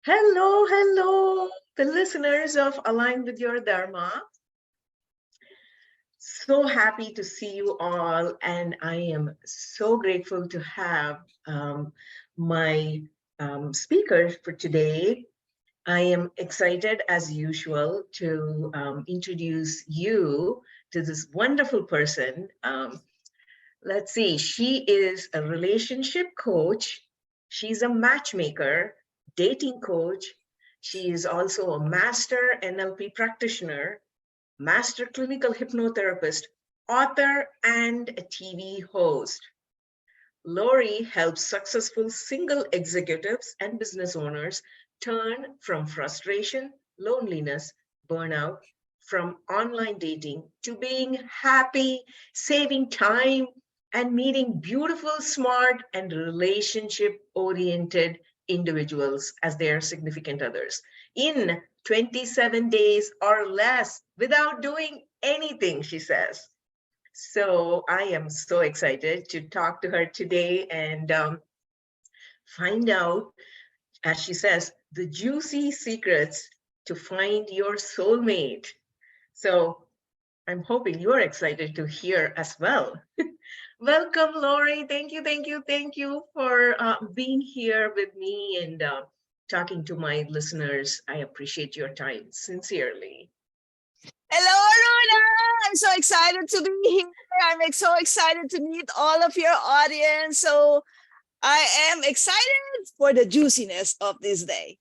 Hello, the listeners of Align with Your Dharma. So happy to see you all, and I am so grateful to have my speaker for today. I am excited, as usual, to introduce you to this wonderful person. Let's see, she is a relationship coach. She's a matchmaker, dating coach. She is also a master NLP practitioner, master clinical hypnotherapist, author, and a TV host. Lorii helps successful single executives and business owners turn from frustration, loneliness, burnout, from online dating to being happy, saving time, and meeting beautiful, smart, and relationship oriented individuals as their significant others in 27 days or less without doing anything, she says. So I am so excited to talk to her today and find out, as she says, the juicy secrets to find your soulmate. So I'm hoping you're excited to hear as well. Welcome, Lorii. Thank you for being here with me and talking to my listeners. I appreciate your time sincerely. Hello, Aruna! I'm so excited to be here. I'm so excited to meet all of your audience. So I am excited for the juiciness of this day.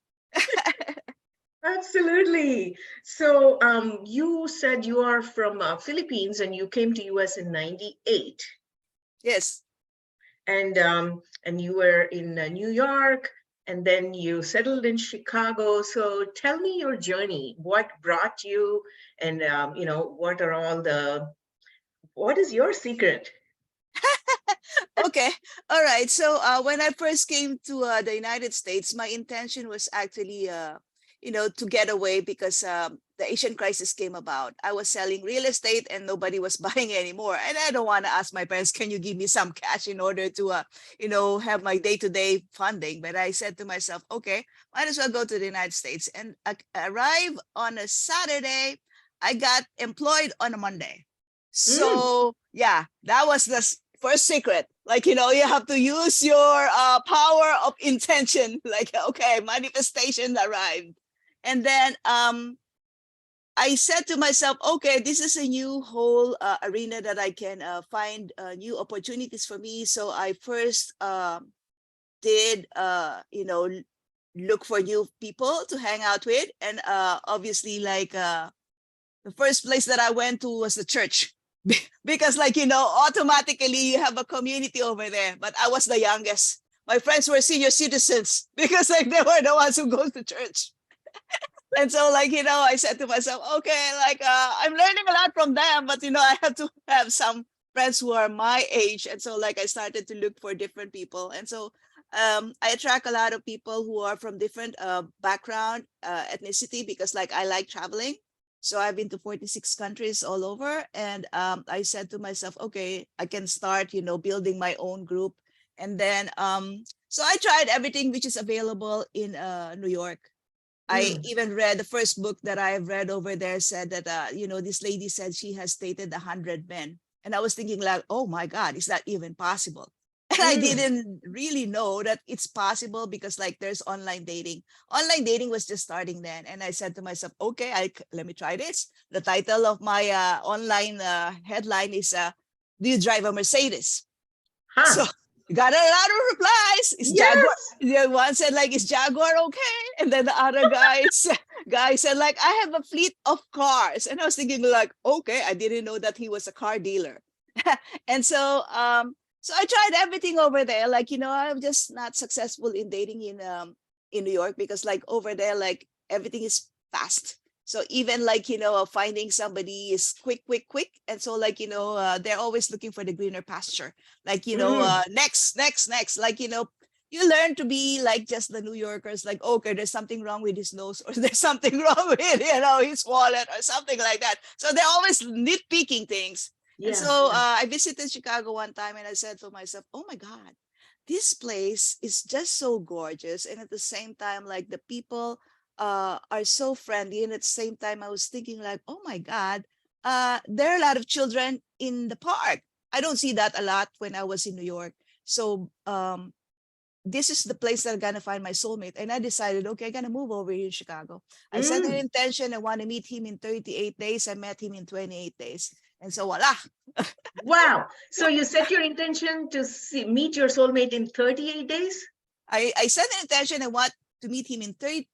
Absolutely. So you said you are from Philippines and you came to US in 98. Yes. And you were in New York and then you settled in Chicago. So tell me your journey. What brought you and what are what is your secret? Okay. All right. So when I first came to the United States, my intention was actually, to get away because the Asian crisis came about. I was selling real estate and nobody was buying anymore. And I don't want to ask my parents, can you give me some cash in order to, have my day-to-day funding? But I said to myself, okay, might as well go to the United States. And arrive on a Saturday. I got employed on a Monday. So yeah, that was the first secret. Like, you have to use your power of intention. Like, okay, manifestation arrived. And then I said to myself, okay, this is a new whole arena that I can find new opportunities for me. So I first did, look for new people to hang out with. And obviously, like, the first place that I went to was the church. Because, like, automatically you have a community over there. But I was the youngest. My friends were senior citizens because, like, they were the ones who go to church. And so, like, I said to myself, okay, like, I'm learning a lot from them, but, I have to have some friends who are my age. And so, like, I started to look for different people. And so I attract a lot of people who are from different background, ethnicity, because, like, I like traveling. So I've been to 46 countries all over. And I said to myself, okay, I can start, building my own group. And then, so I tried everything which is available in New York. I even read the first book that I have read over there said that, this lady said she has dated 100 men. And I was thinking, like, oh my God, is that even possible? And I didn't really know that it's possible because, like, there's online dating. Online dating was just starting then. And I said to myself, okay, let me try this. The title of my online headline is, do you drive a Mercedes? Huh. So got a lot of replies. Is Jaguar? Yes. The one said, like, is Jaguar okay? And then the other guy said, like, I have a fleet of cars. And I was thinking, like, okay, I didn't know that he was a car dealer. And so so I tried everything over there. Like, I'm just not successful in dating in New York because, like, over there, like, everything is fast. So even, like, finding somebody is quick. And so, like, they're always looking for the greener pasture. Like, next. Like, you learn to be like just the New Yorkers, like, okay, there's something wrong with his nose, or there's something wrong with, his wallet, or something like that. So they're always nitpicking things. And Yeah. so I visited Chicago one time and I said to myself, oh my God, this place is just so gorgeous, and at the same time, like the people are so friendly, and at the same time I was thinking like, oh my god, there are a lot of children in the park. I don't see that a lot when I was in New York. So this is the place that I'm gonna find my soulmate. And I decided, okay, I'm gonna move over here in Chicago. I set an Mm, intention. I want to meet him in 38 days. I met him in 28 days. And so voila. wow. So you set your intention to meet your soulmate in 38 days? I set an intention. I want to meet him in 30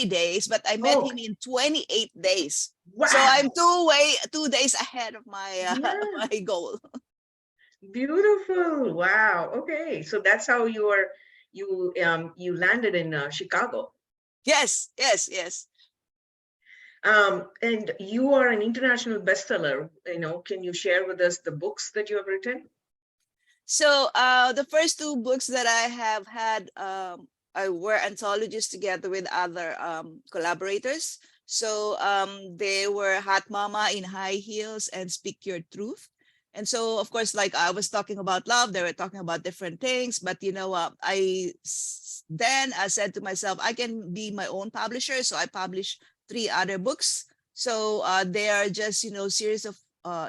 days, but I met him Oh, in 28 days. So I'm wow. 2 days ahead of my Yeah. my goal. Beautiful. Wow. Okay. So that's how you landed in Chicago. Yes, yes, yes. And you are an international bestseller. Can you share with us the books that you have written? So the first two books that I have had I were anthologies together with other collaborators. So they were Hot Mama in High Heels and Speak Your Truth. And so, of course, like I was talking about love, they were talking about different things. But then I said to myself, I can be my own publisher. So I published three other books. So they are just series of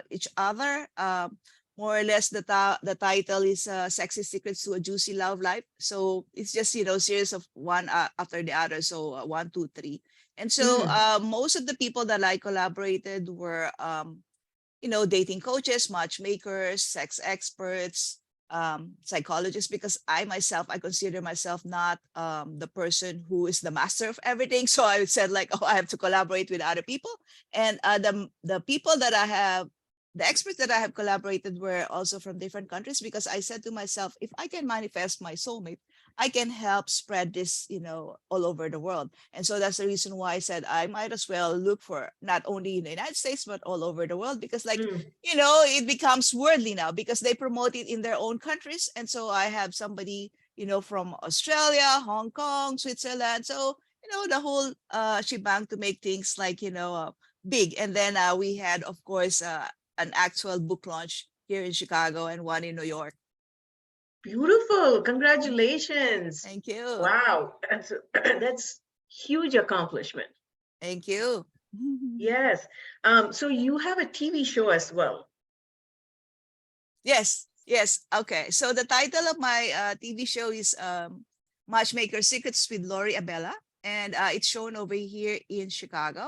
each other. More or less the title is Sexy Secrets to a Juicy Love Life. So it's just series of one after the other. So one, two, three. And so Mm, most of the people that I collaborated were dating coaches, matchmakers, sex experts, psychologists, because I consider myself not the person who is the master of everything. So I said like, oh, I have to collaborate with other people. And the people that I have, the experts that I have collaborated were also from different countries, because I said to myself, if I can manifest my soulmate, I can help spread this, all over the world. And so that's the reason why I said I might as well look for not only in the United States, but all over the world, because like, mm. it becomes worldly now because they promote it in their own countries. And so I have somebody, from Australia, Hong Kong, Switzerland. So, the whole shebang to make things like, big. And then we had, of course, an actual book launch here in Chicago and one in New York. Beautiful. Congratulations. Thank you. Wow. That's huge accomplishment. Thank you. Yes. So you have a TV show as well. Yes, yes. Okay. So the title of my TV show is Matchmaker Secrets with Lorii Abela, and it's shown over here in Chicago.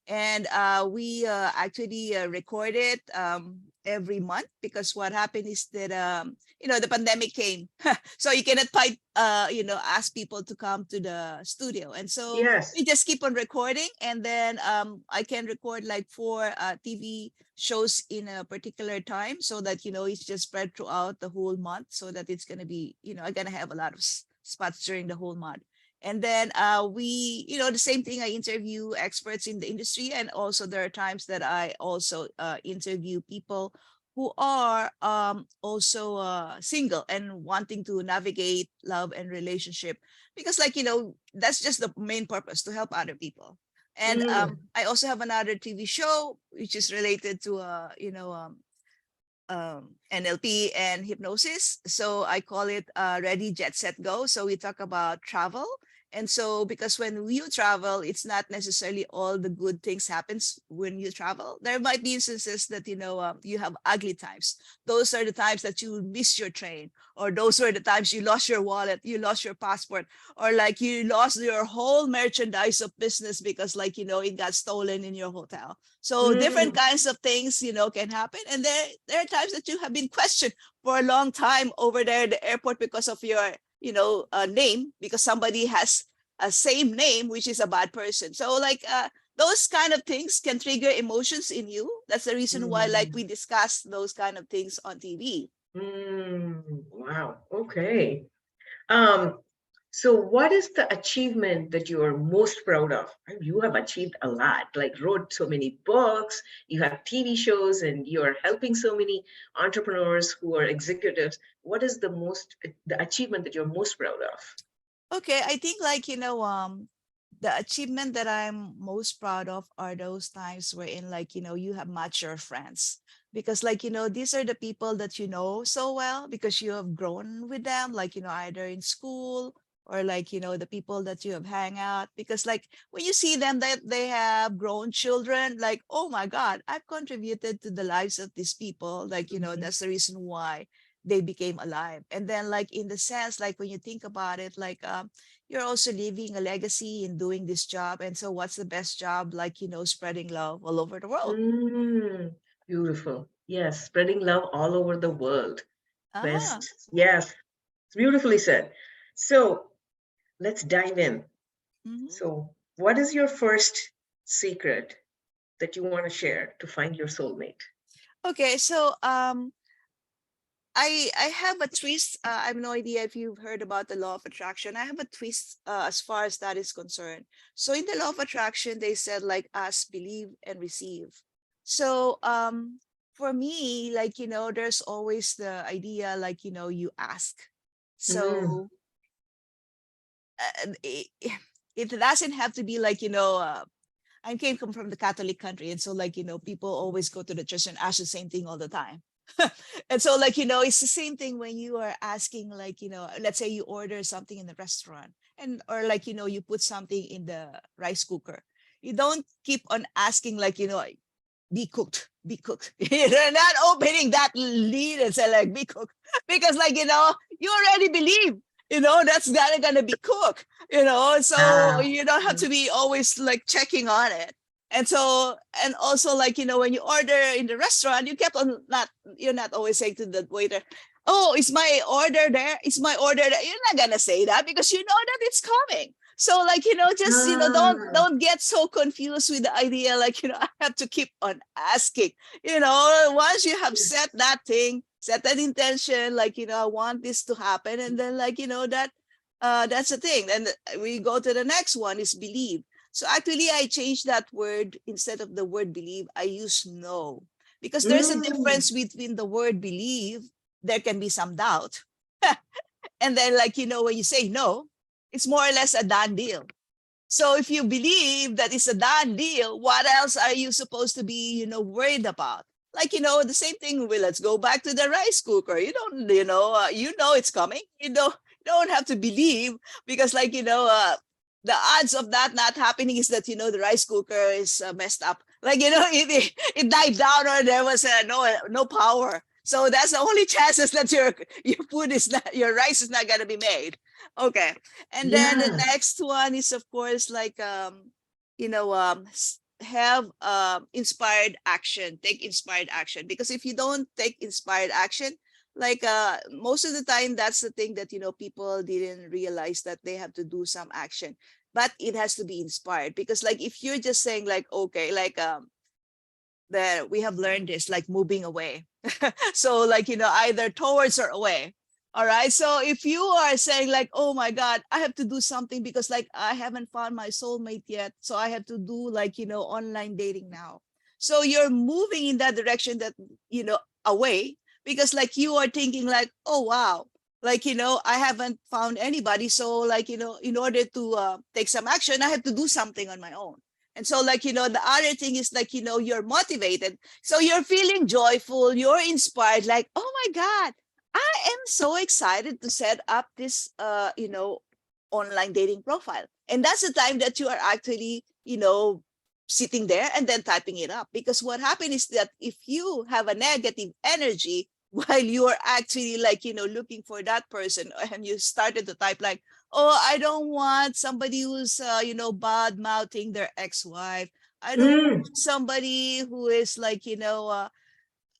And we actually record it every month, because what happened is that the pandemic came, so you cannot ask people to come to the studio, and so Yes. we just keep on recording. And then I can record like 4 TV shows in a particular time, so that it's just spread throughout the whole month, so that it's going to be I'm going to have a lot of spots during the whole month. And then we, the same thing, I interview experts in the industry. And also there are times that I also interview people who are also single and wanting to navigate love and relationship. Because like, that's just the main purpose, to help other people. And Mm, I also have another TV show, which is related to, NLP and hypnosis. So I call it Ready, Jet, Set, Go. So we talk about travel. And so because when you travel, it's not necessarily all the good things happens when you travel. There might be instances that, you have ugly times. Those are the times that you miss your train, or those were the times you lost your wallet, you lost your passport, or like you lost your whole merchandise of business because like, it got stolen in your hotel. So different mm, kinds of things, can happen. And there are times that you have been questioned for a long time over there at the airport because of your, name, because somebody has a same name, which is a bad person. So like those kind of things can trigger emotions in you. That's the reason why like mm, we discuss those kind of things on TV. wow. Okay. Um, so what is the achievement that you are most proud of? You have achieved a lot, like wrote so many books, you have TV shows, and you're helping so many entrepreneurs who are executives. What is the achievement that you're most proud of? Okay, I think like the achievement that I'm most proud of are those times wherein, like, you have matched your friends. Because, like, these are the people that you know so well because you have grown with them, like, either in school or, like, the people that you have hang out. Because, like, when you see them that they have grown children, like, oh my God, I've contributed to the lives of these people. Like, Mhm. that's the reason why they became alive. And then, like, in the sense, like, when you think about it, like, you're also leaving a legacy in doing this job. And so what's the best job, like, spreading love all over the world? Mm, beautiful. Yes, spreading love all over the world. Ah. Best. Yes, it's beautifully said. So let's dive in. Mhm. So, what is your first secret that you want to share to find your soulmate? Okay, so I have a twist. I have no idea if you've heard about the law of attraction. I have a twist as far as that is concerned. So in the law of attraction, they said, like, ask, believe, and receive. So for me, like, there's always the idea, like, you ask. Mm, So it, it doesn't have to be like, I came from the Catholic country, and so, like, people always go to the church and ask the same thing all the time. And so, like, it's the same thing when you are asking, like, let's say you order something in the restaurant, and or, like, you put something in the rice cooker. You don't keep on asking, like, be cooked, be cooked. You're not opening that lid and say, like, be cooked, because, like, you already believe, that's gonna be cooked, so ah, you don't have to be always, like, checking on it. And so, and also, like, when you order in the restaurant, you kept on not, you're not always saying to the waiter, oh, is my order there, is my order there. You're not gonna say that because you know that it's coming. So, like, just, ah, don't get so confused with the idea, like, I have to keep on asking. Once you have set yes. that thing, set that intention, like, I want this to happen, and then, like, that's the thing. And we go to the next one is believe. So actually, I changed that word. Instead of the word believe, I use know, because there's a Mm, difference between the word believe. There can be some doubt. And then, like, when you say no, it's more or less a done deal. So if you believe that it's a done deal, what else are you supposed to be, worried about? Like, the same thing. Well, let's go back to the rice cooker. You don't, it's coming. You don't have to believe, because, like, the odds of that not happening is that, the rice cooker is messed up. Like, it died down, or there was no power. So that's the only chances that your food is not, your rice is not gonna be made. Okay. And then the yes. next one is, of course, like, have inspired action. Take inspired action, because if you don't take inspired action, like, most of the time, that's the thing that, people didn't realize, that they have to do some action, but it has to be inspired. Because, like, if you're just saying, like, okay, like, that we have learned this, like, moving away. So, like, either towards or away. All right. So if you are saying, like, oh my God, I have to do something because, like, I haven't found my soulmate yet. So I have to do, like, online dating now. So you're moving in that direction, that, away, because, like, you are thinking, like, oh wow, like, I haven't found anybody. So, like, in order to take some action, I have to do something on my own. And so, like, the other thing is, like, you're motivated. So you're feeling joyful, you're inspired, like, oh my God, I am so excited to set up this, online dating profile. And that's the time that you are actually, sitting there and then typing it up. Because what happened is that if you have a negative energy while you are actually, like, looking for that person, and you started to type, like, oh, I don't want somebody who's, bad mouthing their ex-wife. I don't want Mm, somebody who is, like,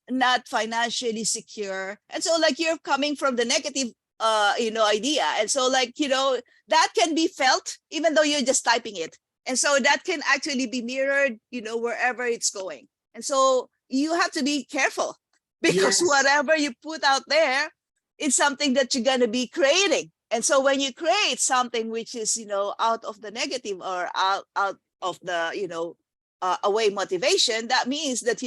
not financially secure. And so, like, you're coming from the negative, idea. And so, like, that can be felt even though you're just typing it. And so that can actually be mirrored, wherever it's going. And so you have to be careful, because yes. whatever you put out there, it's something that you're going to be creating. And so when you create something which is, out of the negative, or out of the, away motivation, that means that,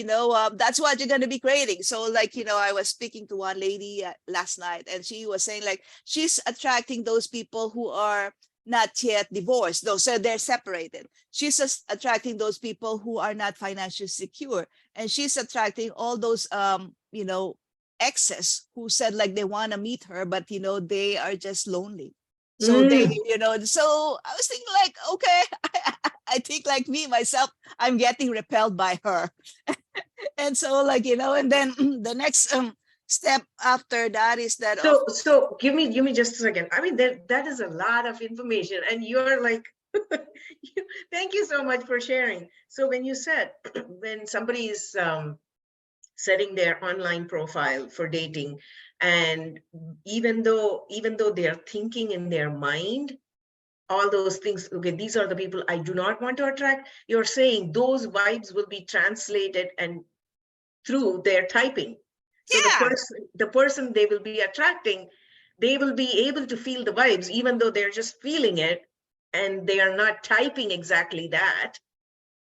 that's what you're going to be creating. So, like, I was speaking to one lady last night, and she was saying, like, she's attracting those people who are not yet divorced, though, so they're separated. She's just attracting those people who are not financially secure, and she's attracting all those exes who said like they want to meet her, but they are just lonely. So they, Mm. so I was thinking like, okay, I think like me myself, I'm getting repelled by her. And so like, and then the next step after that is that of So give me just a second. I mean, that is a lot of information, and you're like, thank you so much for sharing. So when you said when somebody is setting their online profile for dating, and even though they are thinking in their mind all those things, okay, these are the people I do not want to attract, you're saying those vibes will be translated and through their typing. So yeah. the person they will be attracting, they will be able to feel the vibes, even though they're just feeling it and they are not typing exactly that,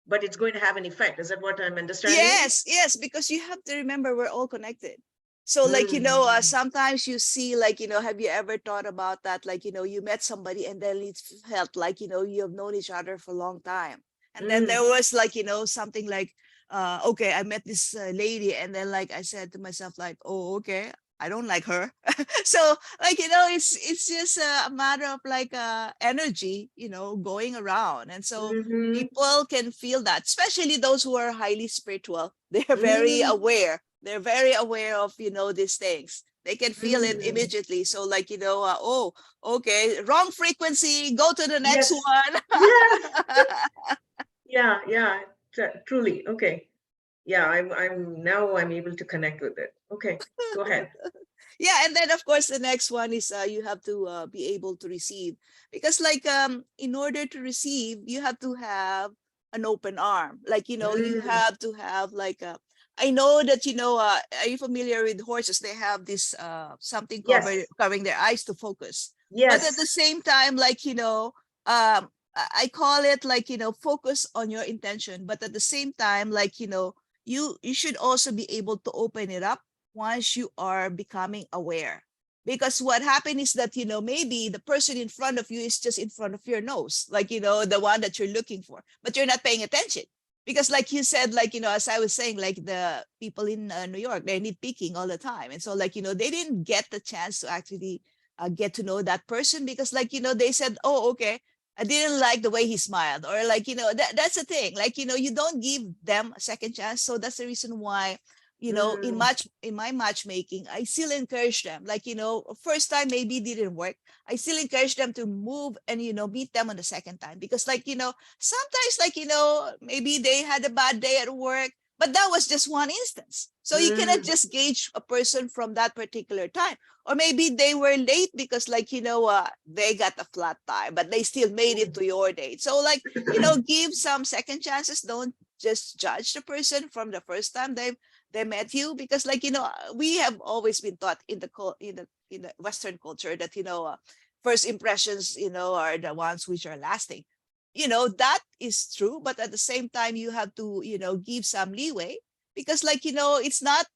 but it's going to have an effect. Is that what I'm understanding? Yes, yes, because you have to remember we're all connected. So like, Mm. sometimes you see like, have you ever thought about that? Like, you met somebody and then it felt like, you have known each other for a long time. And then there Mm. was like, something like, okay, I met this lady, and then like I said to myself like, oh, okay, I don't like her. So like, it's just a matter of like energy, going around. And so Mm-hmm. people can feel that, especially those who are highly spiritual. They're very Mm. aware. They're very aware of, these things. They can feel it Mm. immediately. So like, oh, okay, wrong frequency, go to the next Yes. one. Yes. Yeah. Yeah. Truly. Okay. Yeah. I'm now I'm able to connect with it. Okay. Go ahead. Yeah, and then of course the next one is you have to be able to receive, because like in order to receive you have to have an open arm, like you Mm. have to have like a, I know that are you familiar with horses? They have this something Yes. covering their eyes to focus, but at Yes. the same time like I call it like focus on your intention, but at the same time like you should also be able to open it up once you are becoming aware. Because what happened is that maybe the person in front of you is just in front of your nose, like the one that you're looking for, but you're not paying attention. Because like you said, like as I was saying, like the people in New York, they're nitpicking all the time, and so like they didn't get the chance to actually get to know that person, because like they said, oh, okay, I didn't like the way he smiled, or like that's the thing, like you don't give them a second chance. So that's the reason why Mm. in my matchmaking, I still encourage them, like first time maybe didn't work, I still encourage them to move and meet them on the second time, because like sometimes like maybe they had a bad day at work, but that was just one instance, so you cannot Mm. just gauge a person from that particular time. Or maybe they were late because like they got a flat tire, but they still made it Mm. to your date. So like give some second chances. Don't just judge the person from the first time they met you, because like we have always been taught in the in the Western culture that first impressions are the ones which are lasting. That is true, but at the same time you have to give some leeway, because like it's not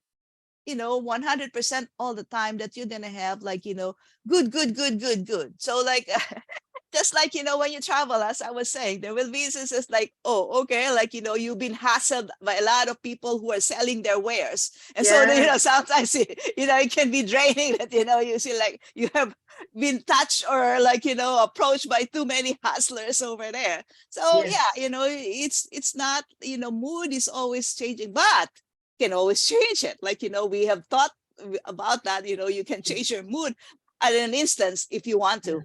100% all the time that you're gonna have like good. So like just like when you travel, as I was saying, there will be instances like, oh, okay, like you've been hassled by a lot of people who are selling their wares, and so Yes. sometimes it can be draining that you see like you have been touched or like approached by too many hustlers over there. So yeah, Yes. it's not mood is always changing, but can always change it. Like we have thought about that. You can change your mood at an instance if you want Yeah. to.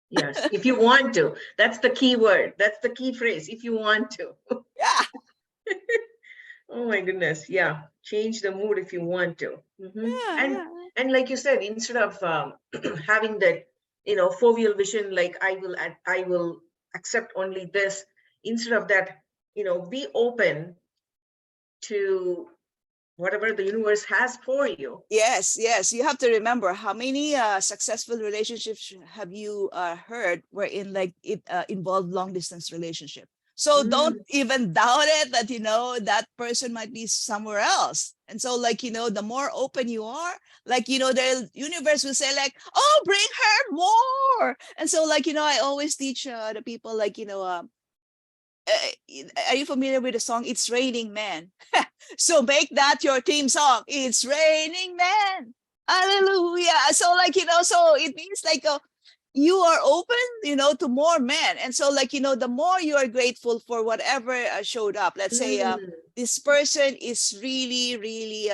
Yes. If you want to. That's the key word. That's the key phrase. If you want to. Yeah, Oh my goodness. Yeah. Change the mood if you want to. yeah, And yeah. and like you said, instead of having that, foveal vision, like I will accept only this. Instead of that, be open to whatever the universe has for you. Yes, yes. You have to remember how many successful relationships have you heard wherein like it involved long distance relationship. So don't Mm. even doubt it that, that person might be somewhere else. And so like, the more open you are, like, the universe will say like, oh, bring her more. And so like, I always teach the people like, are you familiar with the song It's Raining Men? So make that your theme song. It's raining men. Hallelujah. So like, so it means like you are open, to more men. And so like, the more you are grateful for whatever showed up. Let's say Mm. this person is really, really,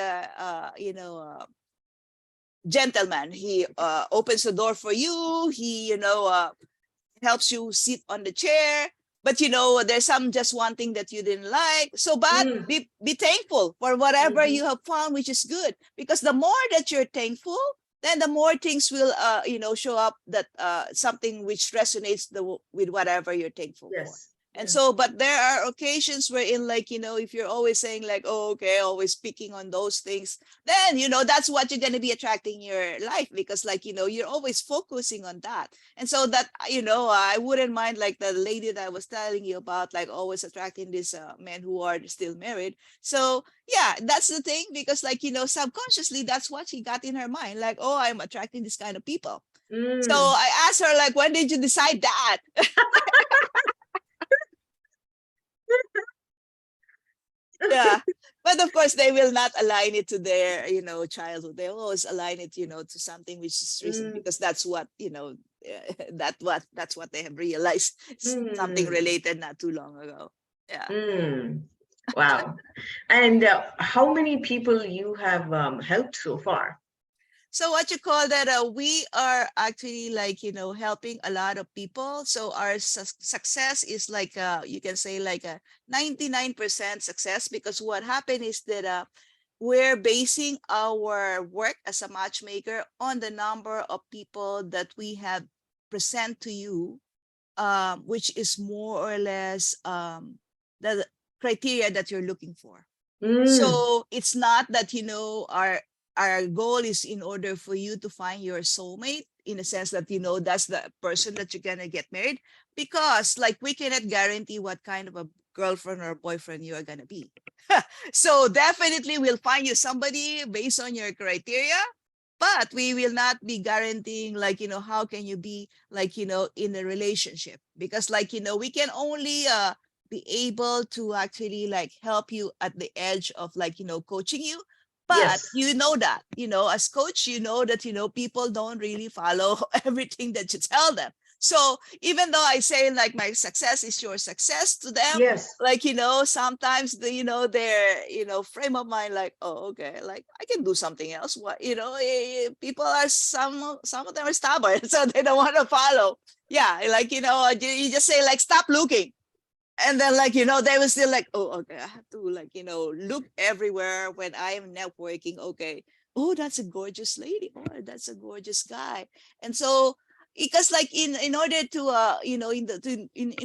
gentleman. He opens the door for you. He, helps you sit on the chair, but there's some just one thing that you didn't like. So but Mm. be thankful for whatever Mhm. you have found, which is good, because the more that you're thankful, then the more things will show up, that something which resonates with whatever you're thankful for. Yes. And Yes. so, but there are occasions wherein, like, if you're always saying like, oh, okay, always picking on those things, then that's what you're going to be attracting in your life, because like, you're always focusing on that. And so that, I wouldn't mind like the lady that I was telling you about, like always attracting these men who are still married. So yeah, that's the thing, because like, subconsciously, that's what she got in her mind. Like, oh, I'm attracting this kind of people. So Mm. I asked her, like, when did you decide that? Yeah. But of course, they will not align it to their, childhood. They always align it, to something which is recent, Mm. because that's what, that's what they have realized. Something Mm. related not too long ago. Yeah. Mm. Wow. And how many people you have helped so far? So what you call that? We are actually like, helping a lot of people. So our success is like, you can say like a 99% success, because what happened is that we're basing our work as a matchmaker on the number of people that we have present to you, which is more or less the criteria that you're looking for. Mm. So it's not that, our goal is in order for you to find your soulmate, in a sense that, that's the person that you're gonna get married, because like we cannot guarantee what kind of a girlfriend or boyfriend you are gonna be. So definitely we'll find you somebody based on your criteria, but we will not be guaranteeing like, how can you be like, in a relationship, because like, we can only be able to actually like help you at the edge of like, coaching you. But Yes. that, as coach, that, people don't really follow everything that you tell them. So even though I say like my success is your success to them, Yes. like, sometimes the, their, frame of mind, like, oh, okay, like I can do something else. What, people are, some of them are stubborn, so they don't want to follow. Yeah, like, you just say like, stop looking. And then like, they will still like, oh, okay, I have to like, look everywhere when I am networking. Okay. Oh, that's a gorgeous lady. Oh, that's a gorgeous guy. And so, because like in order to in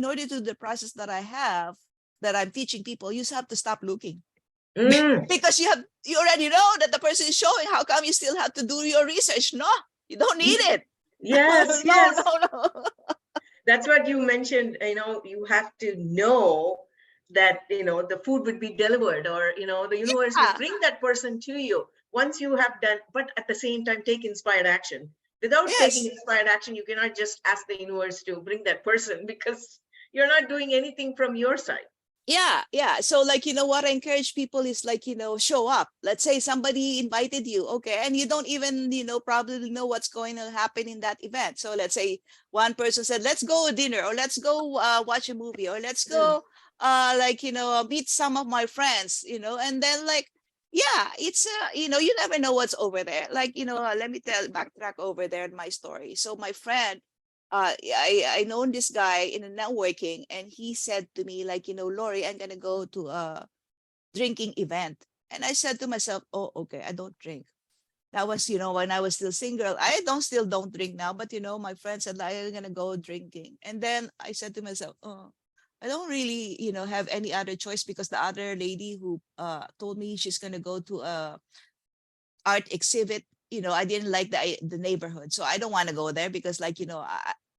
order to the process that I have, that I'm teaching people, you just have to stop looking. Mm. Because you already know that the person is showing. How come you still have to do your research? No, you don't need Ye- it. No, Yes. no, Yes. no. That's what you mentioned. You have to know that, the food would be delivered, or, the universe will Yeah. bring that person to you once you have done, but at the same time, take inspired action. Without taking Yes. inspired action, you cannot just ask the universe to bring that person because you're not doing anything from your side. Yeah. So like, what I encourage people is like, show up. Let's say somebody invited you, okay, and you don't even, probably know what's going to happen in that event. So let's say one person said, let's go dinner, or let's go watch a movie, or let's Mm. go like, meet some of my friends, and then like, yeah, it's you never know what's over there. Like, let me backtrack over there in my story. So my friend, I known this guy in a networking, and he said to me like, Lorii, I'm gonna go to a drinking event. And I said to myself, oh, okay, I don't drink. That was, when I was still single. I don't drink now, but my friend said like, I'm gonna go drinking. And then I said to myself, oh, I don't really, have any other choice, because the other lady who told me she's gonna go to a art exhibit, I didn't like the neighborhood, so I don't want to go there, because like,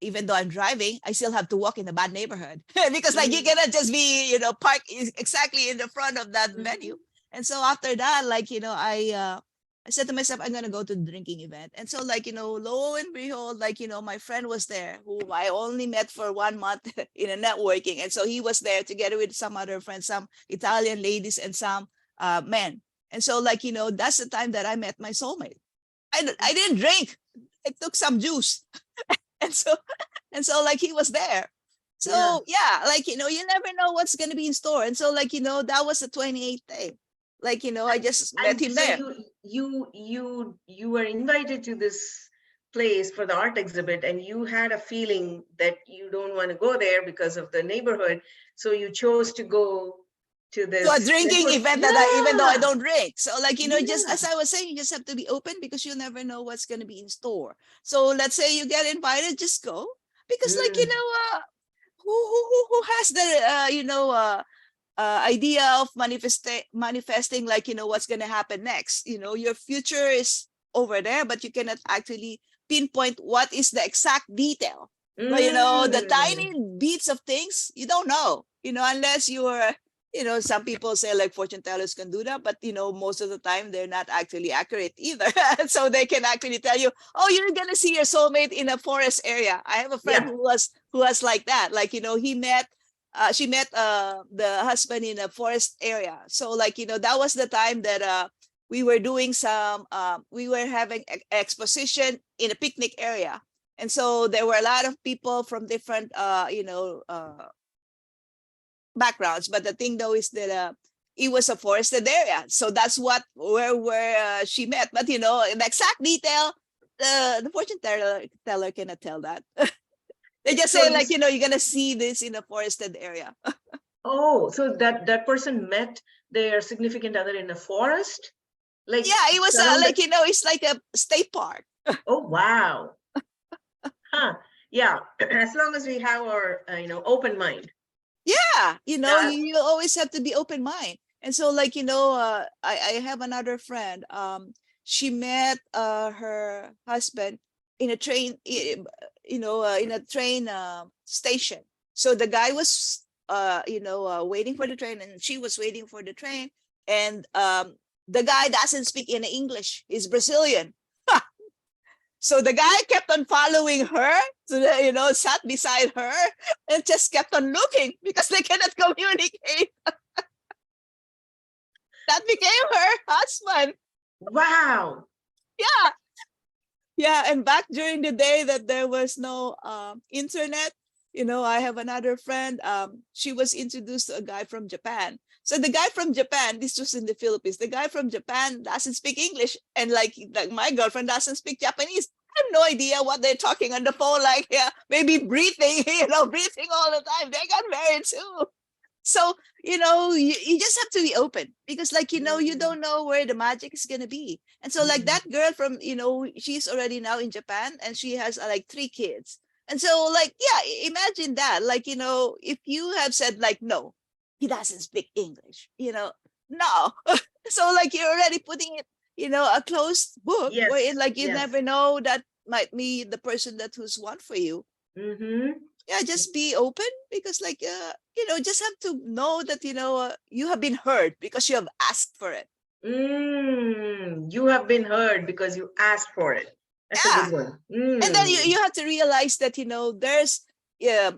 even though I'm driving, I still have to walk in a bad neighborhood because like you cannot just be, park exactly in the front of that venue. And so after that, like, I said to myself, I'm gonna go to the drinking event. And so like, lo and behold, like, my friend was there who I only met for 1 month in a networking. And so he was there together with some other friends, some Italian ladies and some men. And so like, that's the time that I met my soulmate. I didn't drink. I took some juice. And so like he was there. So yeah, like, you never know what's going to be in store. And so like, that was the 28th day. Like, I just met And him so there. you were invited to this place for the art exhibit, and you had a feeling that you don't want to go there because of the neighborhood. So you chose to go to To a this drinking network. event that even though I don't drink. So like, just Yeah. as I was saying, you just have to be open because you never know what's going to be in store. So let's say you get invited, just go. Because like, Mm, who has the, idea of manifesting, like, what's going to happen next. Your future is over there, but you cannot actually pinpoint what is the exact detail. But the mm. tiny bits of things you don't know, unless you're, some people say like fortune tellers can do that, but most of the time they're not actually accurate either. So they can actually tell you, oh, you're gonna see your soulmate in a forest area. I have a friend Yeah. who was like that. Like, she met the husband in a forest area. So like, that was the time that we were doing we were having exposition in a picnic area. And so there were a lot of people from different backgrounds. But the thing though is that it was a forested area. So that's where she met. But in exact detail, the fortune teller cannot tell that. They just So say you, like, you're gonna see this in a forested area. so that person met their significant other in a forest, like Yeah, it was surrounded. like, it's like a state park. Oh, wow. Huh. Yeah. As long as we have our, open mind. Yeah, That, you always have to be open mind. And so like, I have another friend. She met her husband in a train, in a train station. So the guy was waiting for the train, and she was waiting for the train. And the guy doesn't speak in English. He's Brazilian. So the guy kept on following her, to the, sat beside her and just kept on looking because they cannot communicate. That became her husband. wow. Yeah. Yeah. And back during the day that there was no internet, I have another friend. She was introduced to a guy from Japan. So the guy from Japan, this was in the Philippines, the guy from Japan doesn't speak English. And like my girlfriend doesn't speak Japanese. I have no idea what they're talking on the phone. Like, yeah, maybe breathing, breathing all the time. They got married too. So, you just have to be open because like, you Mm, don't know where the magic is going to be. And so like mm, that girl from, she's already now in Japan and she has like 3 kids. And so like, yeah, imagine that. Like, if you have said like, no, he doesn't speak English, no. So like you're already putting it, a closed book wherein yes. like you Yes. never know that might be the person that who's one for you. Mm-hmm. Yeah, just be open because like just have to know that you have been heard because you have asked for it. You have been heard because you asked for it. That's a Yeah. good one. And then you have to realize that there's yeah,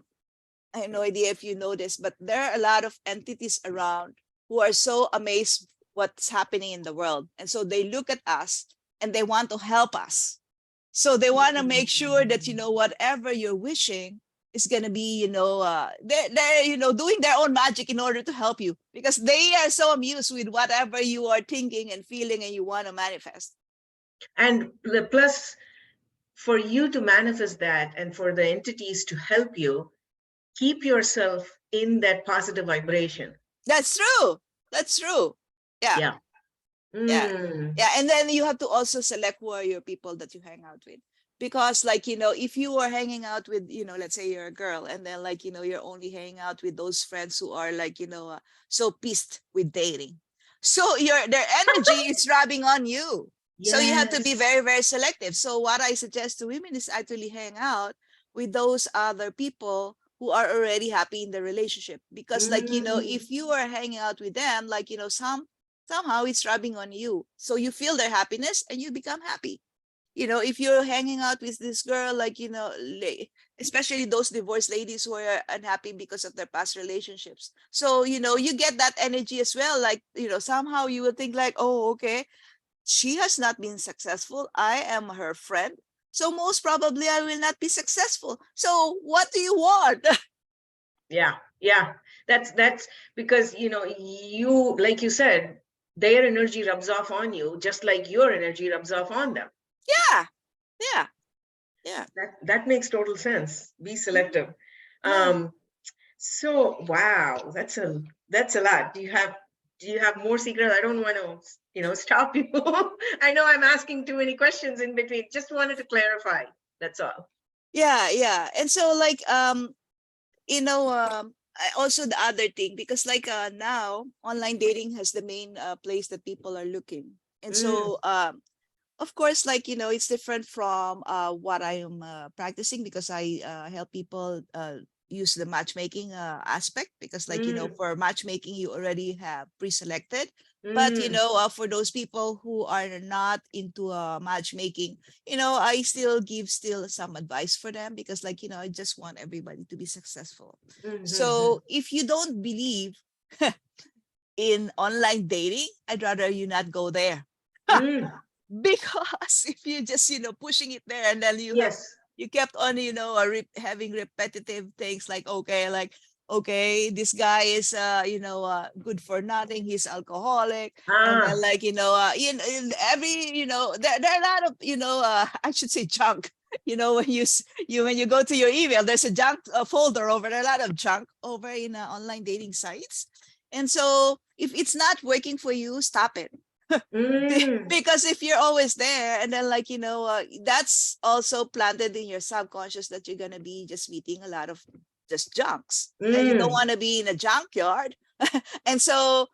I have no idea if you know this, but there are a lot of entities around who are so amazed what's happening in the world, and so they look at us and they want to help us. So they want to make sure that whatever you're wishing is going to be they're doing their own magic in order to help you because they are so amused with whatever you are thinking and feeling and you want to manifest. And the plus, for you to manifest that and for the entities to help you, keep yourself in that positive vibration. That's true. That's true. Yeah. Yeah. Yeah. Mm. Yeah. And then you have to also select who are your people that you hang out with. Because like, if you are hanging out with, let's say you're a girl and then like, you're only hanging out with those friends who are like, so pissed with dating. So their energy is rubbing on you. So you have to be Yes. very, very selective. So what I suggest to women is actually hang out with those other people who are already happy in the relationship. Because like, Mm. if you are hanging out with them, like, somehow it's rubbing on you. So you feel their happiness and you become happy. If you're hanging out with this girl, like, especially those divorced ladies who are unhappy because of their past relationships. So, you get that energy as well. Like, somehow you will think like, oh, okay, she has not been successful. I am her friend. So most probably I will not be successful. So what do you want? Yeah, yeah. That's because you, like you said, their energy rubs off on you, just like your energy rubs off on them. Yeah, yeah, yeah. That makes total sense. Be Mhm. selective. Yeah. Um, so wow, that's a lot. Do you have more secrets? I don't want to, stop you. I know I'm asking too many questions in between. Just wanted to clarify. That's all. Yeah, yeah. And so like also the other thing, because like now online dating has the main place that people are looking. And Mm, so of course, like, it's different from what I am practicing, because I help people use the matchmaking aspect, because like, mm, for matchmaking you already have pre-selected. But mm, for those people who are not into matchmaking, I still give still some advice for them, because like, I just want everybody to be successful. mm, So if you don't believe in online dating, I'd rather you not go there. mm. Because if you just pushing it there, and then Yes. you kept on having repetitive things like, okay, like, okay, this guy is good for nothing, he's alcoholic. And then Ah, like, every there are a lot of I should say junk. When when you go to your email, there's a junk folder over there, a lot of junk over in online dating sites. And so if it's not working for you, stop it. mm, Because if you're always there, and then like, that's also planted in your subconscious that you're going to be just meeting a lot of just junks, and you don't mm. want to be in a junkyard. And so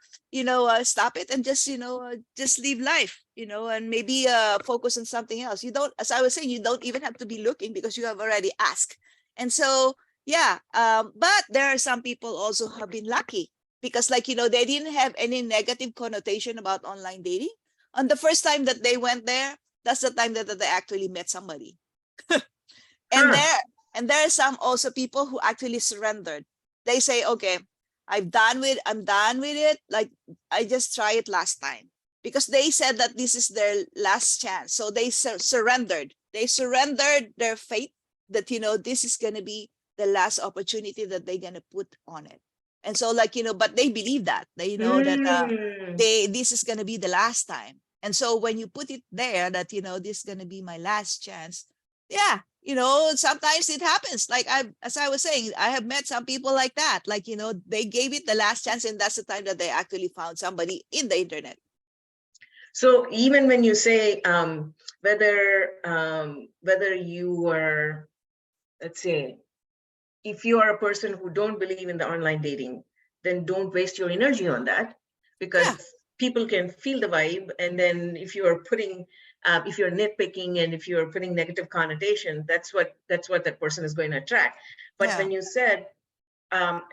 stop it, and just live life, and maybe focus on something else. You don't, as I was saying, you don't even have to be looking, because you have already asked. And so yeah, but there are some people also who have been lucky, because like, they didn't have any negative connotation about online dating. On the first time that they went there, that's the time that they actually met somebody. and Huh. there and there are some also people who actually surrendered. They say, okay, I'm done with it, like, I just try it last time, because they said that this is their last chance. So they surrendered their faith, that this is going to be the last opportunity that they're going to put on it. And so like, but they believe that they that Mm. this is going to be the last time. And so when you put it there, that this is going to be my last chance, yeah, sometimes it happens. Like, as I was saying, I have met some people like that. Like, they gave it the last chance, and that's the time that they actually found somebody in the internet. So even when you say whether you are, let's say, if you are a person who don't believe in the online dating, then don't waste your energy on that, because Yeah, people can feel the vibe. And then if you're nitpicking and if you're putting negative connotation, that's what that person is going to attract. But yeah. when you said,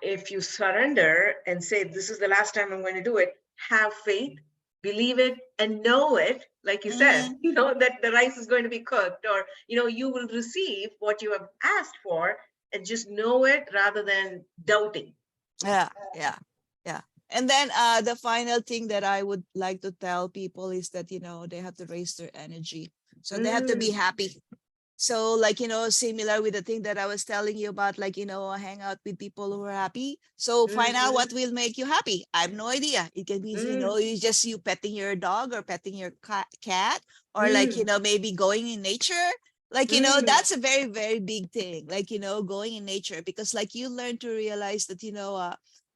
if you surrender and say, this is the last time I'm going to do it, have faith, believe it, and know it, like you said, Hmm. that the rice is going to be cooked, or, you will receive what you have asked for, and just know it rather than doubting. Yeah, yeah, yeah. And then the final thing that I would like to tell people is that, they have to raise their energy. So they have to be Mm, happy. So like, similar with the thing that I was telling you about, like, hang out with people who are happy. So find out mhm, what will make you happy. I have no idea. It can be, mm, you petting your dog, or petting your cat, or like, mm, maybe going in nature. Like, mm, that's a very, very big thing. Like, going in nature, because like you learn to realize that,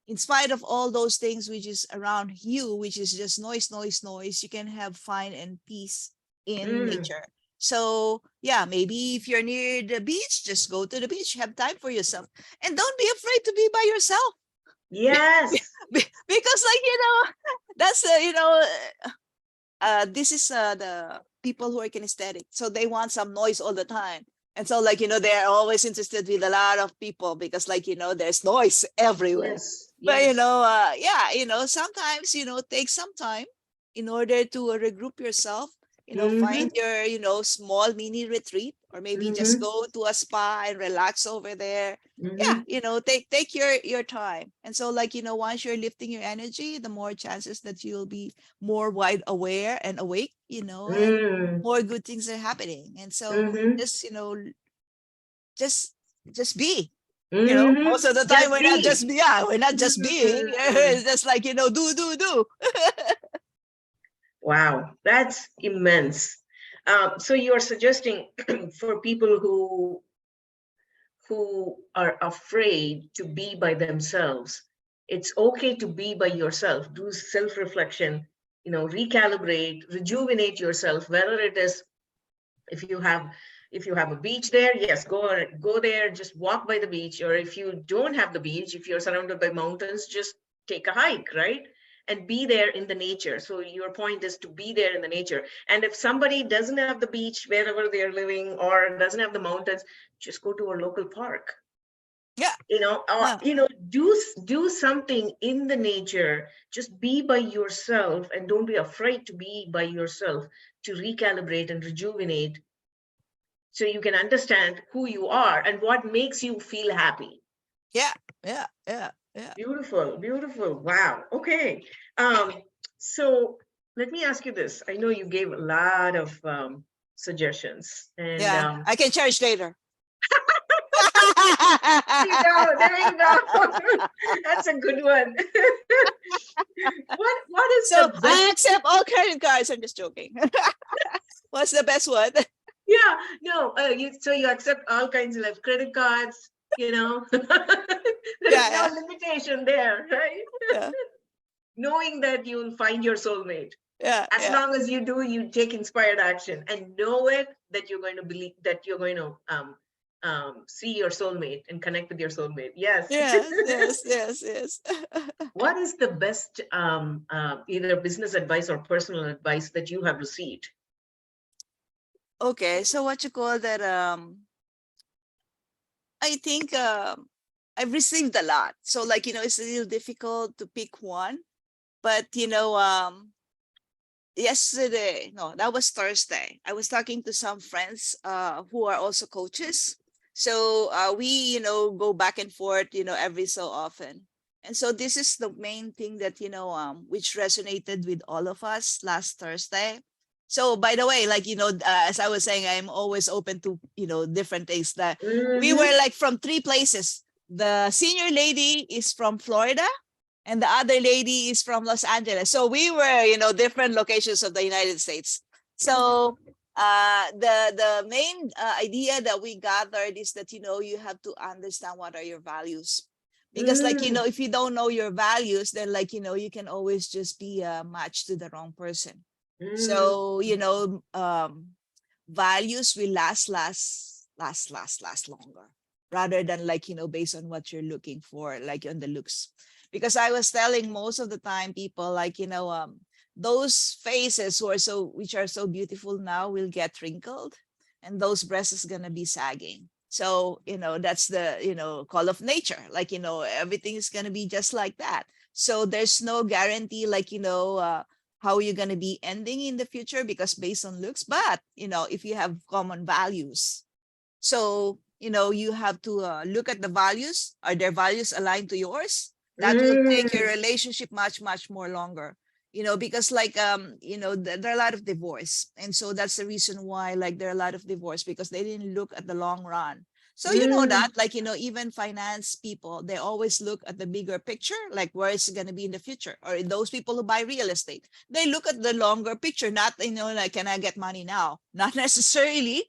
in spite of all those things which is around you, which is just noise, noise, noise, you can have fun and peace in mm. nature. So yeah, maybe if you're near the beach, just go to the beach, have time for yourself, and don't be afraid to be by yourself. Yes. Because like, that's this is the people who are kinesthetic, so they want some noise all the time. And so like, they're always interested with a lot of people because like, there's noise everywhere. Yes, But, yes. yeah, sometimes, take some time in order to regroup yourself, find Mm-hmm. your, small mini retreat, or maybe just Mm-hmm. go to a spa and relax over there. Yeah, Mm-hmm. take your time. And so like, once you're lifting your energy, the more chances that you'll be more wide aware and awake, and Mm-hmm. more good things are happening. And so Mm-hmm. just, just just be. Mm-hmm. Most of the time Just we're not just be. yeah, we're not just being. Mm. It's just like, do. Wow, that's immense. So you're suggesting for people who are afraid to be by themselves, it's okay to be by yourself, do self-reflection, recalibrate, rejuvenate yourself, whether it is if you have if you have a beach there, yes, go there, just walk by the beach. Or if you don't have the beach, if you're surrounded by mountains, just take a hike, right? And be there in the nature. So your point is to be there in the nature. And if somebody doesn't have the beach wherever they're living or doesn't have the mountains, just go to a local park, Yeah. or Yeah. do something in the nature. Just be by yourself and don't be afraid to be by yourself, to recalibrate and rejuvenate, so you can understand who you are and what makes you feel happy. Yeah. Yeah. Yeah. Yeah. Beautiful, beautiful. Wow. Okay. Um, so let me ask you this. I know you gave a lot of suggestions, and Yeah. I can charge later. there you go. There you go. That's a good one. What is So the best? I accept all credit cards. I'm just joking. What's the best one? Yeah, no. So you accept all kinds of like credit cards. There's Yeah. no Yeah. limitation there, right? Yeah. Knowing that you'll find your soulmate. Yeah. As Yeah. long as you do, you take inspired action and know it, that you're going to believe, that you're going to see your soulmate and connect with your soulmate. Yes. Yes. Yes. Yes. Yes. What is the best either business advice or personal advice that you have received? Okay. So what you call that? I think I've received a lot. So like, it's a little difficult to pick one. But yesterday, no, that was Thursday. I was talking to some friends who are also coaches. So we, go back and forth, every so often. And so this is the main thing that, which resonated with all of us last Thursday. So by the way, like, as I was saying, I'm always open to, different things. That we Mm-hmm. were like from three places. The senior lady is from Florida, and the other lady is from Los Angeles. So we were, different locations of the United States. So the main idea that we gathered is that, you have to understand what are your values. Because like, Mm, if you don't know your values, then like, you can always just be a match to the wrong person. mm, So, values will last longer, rather than like, based on what you're looking for, like on the looks. Because I was telling most of the time people like, those faces which are so beautiful now will get wrinkled, and those breasts is gonna be sagging. So, that's the, call of nature. Like, everything is gonna be just like that. So there's no guarantee, like, how you're going to be ending in the future, because based on looks. But if you have common values, so you have to look at the values. Are their values aligned to yours? That will take your mm, relationship much more longer. Because like there are a lot of divorce, and so that's the reason why, like, there are a lot of divorce, because they didn't look at the long run. So that, mm, like, even finance people, they always look at the bigger picture, like where it's going to be in the future. Or those people who buy real estate, they look at the longer picture, not, like, can I get money now? Not necessarily.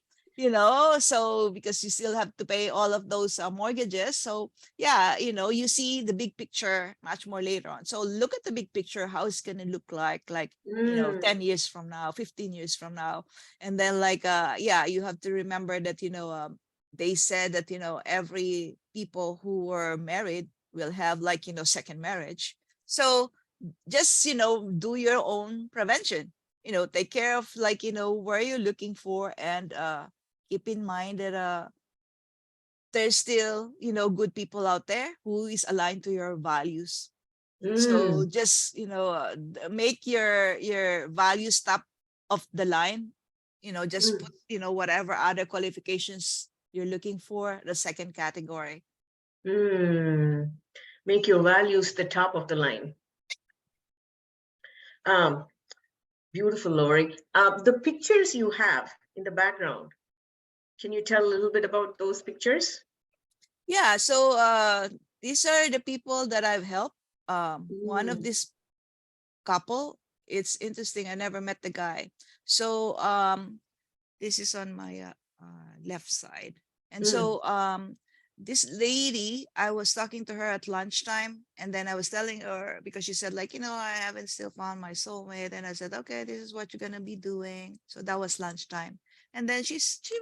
So because you still have to pay all of those mortgages. So yeah, you see the big picture much more later on. So look at the big picture, how it's going to look like mm, 10 years from now, 15 years from now. And then, like, yeah, you have to remember that, they said that, every people who were married will have, like, second marriage. So just, do your own prevention, take care of, like, where you're looking for, and keep in mind that there's still, good people out there who is aligned to your values. So Mm, just, make your values top of the line. Just mm, put, whatever other qualifications you're looking for, the second category. mm. Make your values the top of the line. Um, Beautiful, Lorii. The pictures you have in the background, can you tell a little bit about those pictures? Yeah, so these are the people that I've helped. One of Mm, this couple, it's interesting. I never met the guy. So this is on my left side. And mm, so this lady, I was talking to her at lunchtime, and then I was telling her, because she said, like, I haven't still found my soulmate. And I said, okay, this is what you're gonna be doing. So that was lunchtime. And then she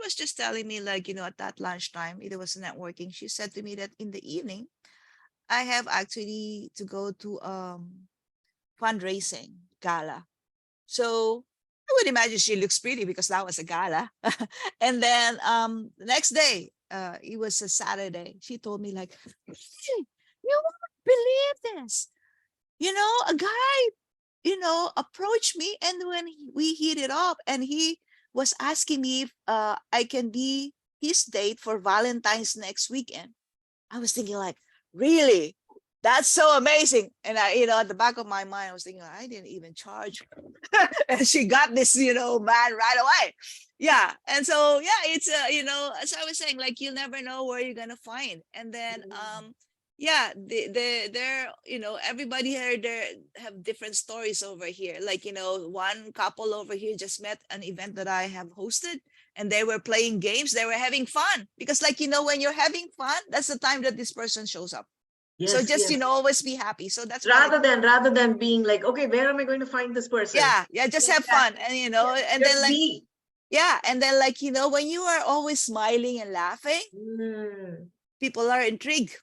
was just telling me, like, at that lunchtime, it was networking. She said to me that in the evening, I have actually to go to fundraising gala. So I would imagine she looks pretty because that was a gala. And then the next day, it was a Saturday. She told me, like, "Hey, you won't believe this. A guy, approached me, and when we hit it up, and he was asking me if I can be his date for Valentine's next weekend." I was thinking, like, really? That's so amazing. And I, at the back of my mind, I was thinking, I didn't even charge her. And she got this, man right away. Yeah. And so, yeah, it's, as I was saying, like, you'll never know where you're going to find. And then, mm. yeah, they're, everybody here, there have different stories over here. Like, one couple over here just met an event that I have hosted, and they were playing games. They were having fun because, like, when you're having fun, that's the time that this person shows up. So Yes, just, yes. always be happy. So that's what I Rather than being like, okay, where am I going to find this person? yeah, just Like have that. fun. And Yes, and then, just like, be. yeah, and then, like, when you are always smiling and laughing, Mm, people are intrigued.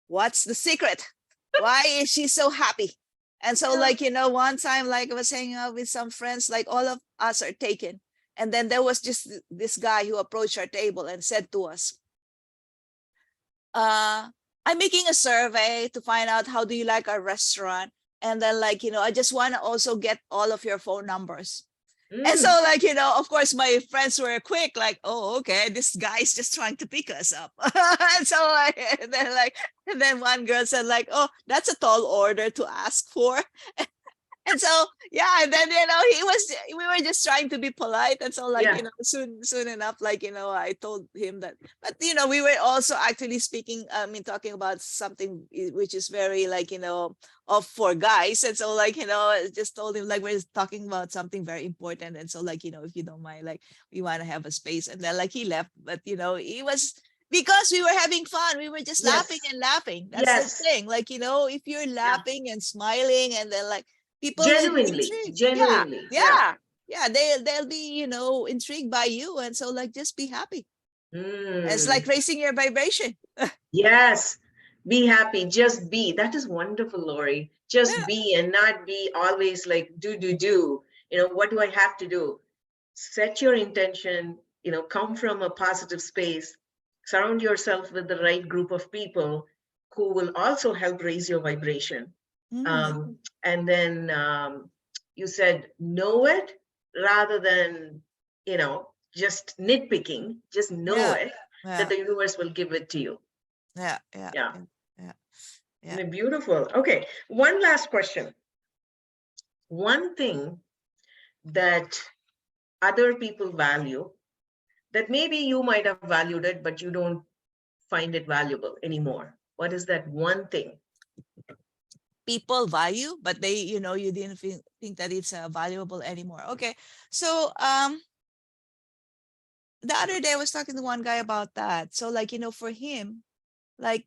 What's the secret? Why is she so happy? And so, yeah. like, one time, like, I was hanging out with some friends, like, all of us are taken. And then there was just this guy who approached our table and said to us, uh, I'm making a survey to find out how do you like our restaurant. And then, like, I just want to also get all of your phone numbers. And so, Mm, like, of course, my friends were quick, like, oh, okay, this guy's just trying to pick us up. And so, like, and then one girl said, like, oh, that's a tall order to ask for. And so, yeah, and then, we were just trying to be polite. And so, like, yeah. soon enough, like, I told him that, but, we were also actually speaking, I mean, talking about something which is very, like, of for guys. And so, like, I just told him, like, we're talking about something very important. And so, like, if you don't mind, like, we want to have a space. And then, like, he left, but, he was, because we were having fun, we were just laughing Yes. and laughing. That's the Yes. thing. Like, if you're Yeah. laughing and smiling, and then, like, people will be Genuinely. intrigued. Yeah, Genuinely. Yeah. yeah, yeah. They'll be, intrigued by you, and so, like, just be happy. It's like Mm. raising your vibration. Yes. Be happy. Just be. That is wonderful, Lorii. Just Yeah. be and not be always like, do. What do I have to do? Set your intention, come from a positive space, surround yourself with the right group of people who will also help raise your vibration. Mm-hmm. And then you said, know it rather than, just nitpicking, just know Yeah, it, that yeah, the universe will give it to you. yeah, yeah, Yeah. yeah, yeah, yeah. Beautiful. Okay. One last question. One thing that other people value that maybe you might have valued it, but you don't find it valuable anymore. What is that one thing? People value, but they, you didn't think that it's valuable anymore. Okay, so the other day I was talking to one guy about that. So, like, for him, like,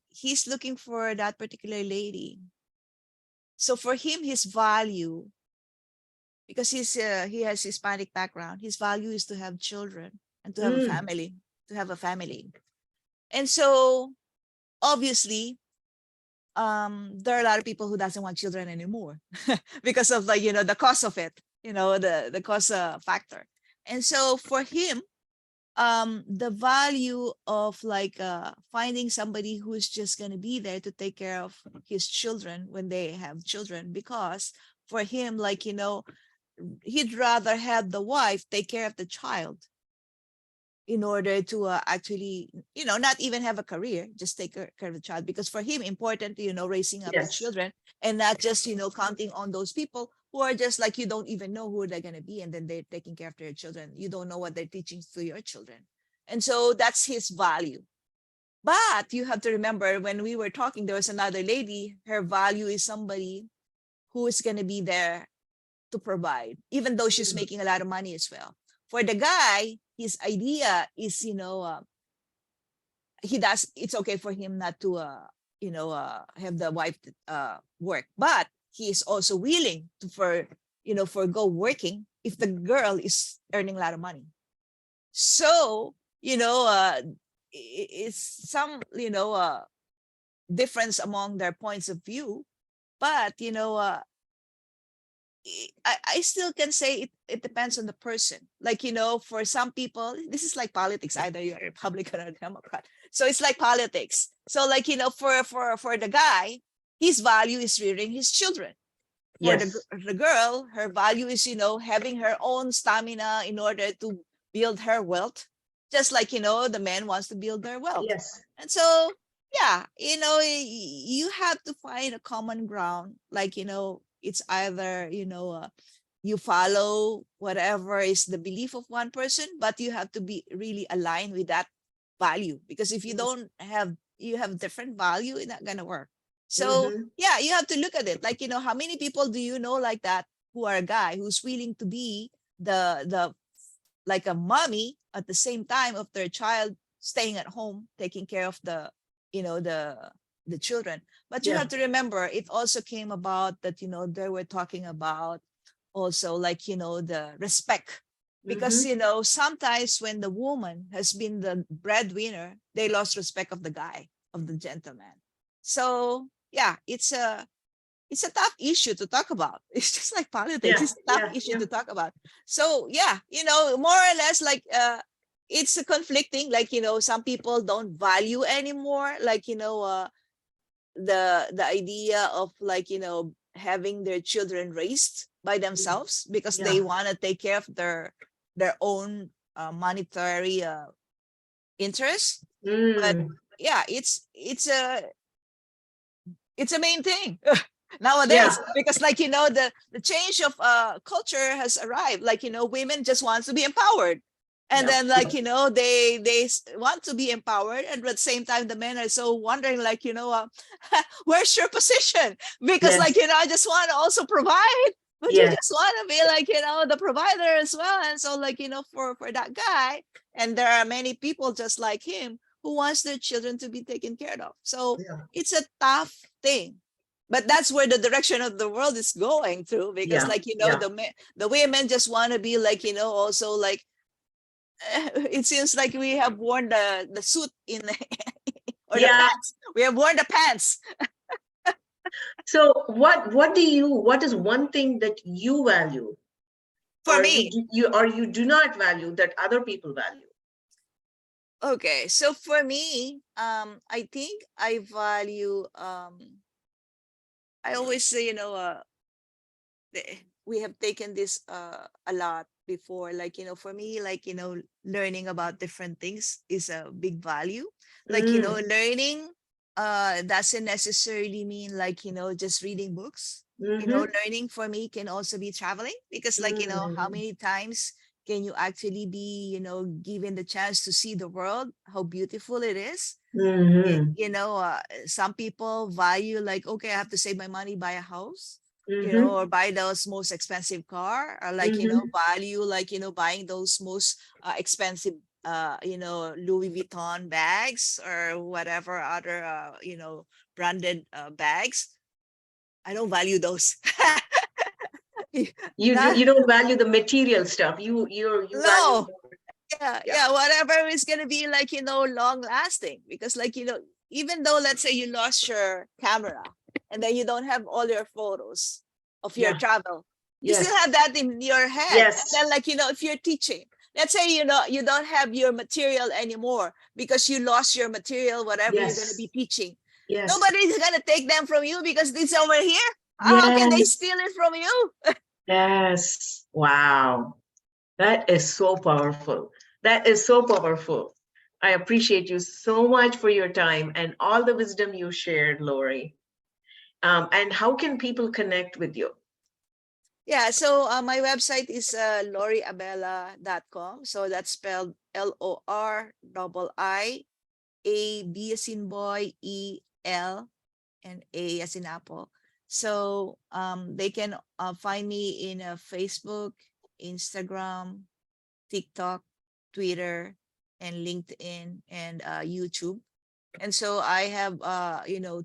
he's looking for that particular lady. So for him, his value, because he has Hispanic background, his value is to have children and to have a Mm, family, to have a family. And so, obviously, there are a lot of people who doesn't want children anymore because of, like, the cost of it, the cost factor. And so for him, the value of like finding somebody who's just going to be there to take care of his children when they have children, because for him, like, he'd rather have the wife take care of the child in order to actually, not even have a career, just take care of the child. Because for him, important, raising up the Yes. children, and not just, counting on those people who are just like, you don't even know who they're going to be. And then they're taking care of their children. You don't know what they're teaching to your children. And so that's his value. But you have to remember, when we were talking, there was another lady, her value is somebody who is going to be there to provide, even though she's Mm. making a lot of money as well. For the guy, his idea is, it's okay for him not to, have the wife work, but he is also willing to forgo working if the girl is earning a lot of money. So, it's some, difference among their points of view, but, I still can say it depends on the person. Like, for some people, this is like politics, either you're a Republican or a Democrat. So it's like politics. So like, for the guy, his value is rearing his children. For Yes. the girl, her value is, having her own stamina in order to build her wealth. Just like, the man wants to build their wealth. Yes. And so, yeah, you have to find a common ground. Like, it's either, you follow whatever is the belief of one person, but you have to be really aligned with that value. Because if you don't have, you have different value, it's not going to work. So, Mm-hmm. yeah, you have to look at it. Like, how many people do you know like that, who are a guy who's willing to be the like a mommy at the same time of their child staying at home, taking care of the, the children. But you Yeah. have to remember, it also came about that, they were talking about also, like, the respect. Because, Mm-hmm. sometimes when the woman has been the breadwinner, they lost respect of the guy, of the gentleman. So yeah, it's a tough issue to talk about. It's just like politics. Yeah. It's a tough Yeah. issue Yeah. to talk about. So yeah, more or less, like, it's a conflicting. Like, some people don't value anymore. Like, the idea of, like, having their children raised by themselves, because they Yeah. want to take care of their own monetary interest. But Mm. yeah, it's a main thing Yeah. nowadays, because, like, the change of culture has arrived. Like, women just wants to be empowered, and Yeah. then, like, they want to be empowered, and at the same time the men are so wondering, like, where's your position? Because, like, Yes. I just want to also provide, but you Yes. just want to be, like, the provider as well. And so, like, for that guy, and there are many people just like him who wants their children to be taken care of. So Yeah. it's a tough thing, but that's where the direction of the world is going through. Because, Yeah. like, Yeah. the women just want to be, like, also, like, it seems like we have worn the suit in or the Yeah. pants. We have worn the pants. So what is one thing that you value, For or me, you do not value that other people value? okay, so for me, I think I value, I always say, we have taken this a lot before. Like, for me, like, learning about different things is a big value. Like, Mm. learning doesn't necessarily mean, like, just reading books. Mm-hmm. Learning for me can also be traveling. Because, like, how Mm. many times can you actually be, given the chance to see the world, how beautiful it is? Mm-hmm. Some people value, like, okay, I have to save my money, buy a house, Mm-hmm. or buy those most expensive car, or, like, Mm-hmm. value, like, buying those most expensive Louis Vuitton bags, or whatever other branded bags. I don't value those. Not, You don't value the material stuff. You value no. more. Yeah, Yeah. yeah, whatever is gonna be, like, long lasting. Because, like, even though, let's say, you lost your camera, and then you don't have all your photos of your Yeah. travel, you still Yes. have that in your head. And Yes. then, like, if you're teaching, let's say you don't have your material anymore because you lost your material, whatever you're going to Yes. be teaching. Yes. Nobody's going to take them from you because it's over here. How can they Yes. steal it from you? Yes. Wow. That is so powerful. That is so powerful. I appreciate you so much for your time and all the wisdom you shared, Lorii. And how can people connect with you? Yeah, so my website is loriabela.com. So that's spelled LORII as in boy, EL, and A as in apple. So they can find me in Facebook, Instagram, TikTok, Twitter, and LinkedIn, and YouTube. And so I have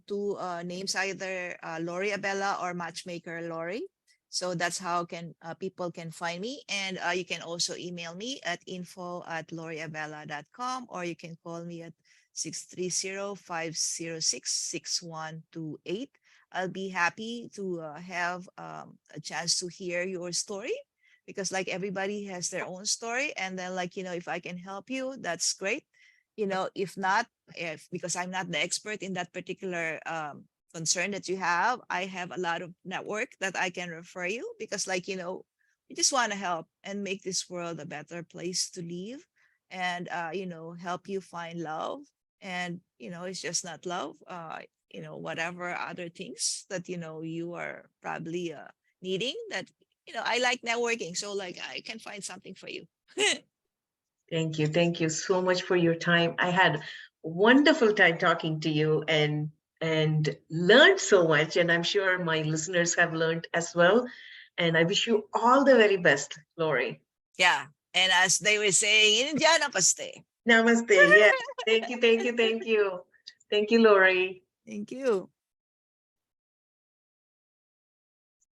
two names, either Lorii Abela or Matchmaker Lorii. So that's how can people can find me. And you can also email me at info@loriabela.com, or you can call me at 630-506-6128. I'll be happy to have a chance to hear your story, because like everybody has their own story. And then, like, if I can help you, that's great. If not, if because I'm not the expert in that particular concern that you have a lot of network that I can refer you, because, like, we just want to help and make this world a better place to live, and help you find love. And it's just not love, whatever other things that you are probably needing, that I like networking, so like I can find something for you. Thank you. Thank you so much for your time. I had wonderful time talking to you and learned so much. And I'm sure my listeners have learned as well. And I wish you all the very best, Lorii. Yeah, and as they were saying in India, namaste. Namaste. Yeah. Thank you. Thank you. Thank you. Thank you, Lorii. Thank you.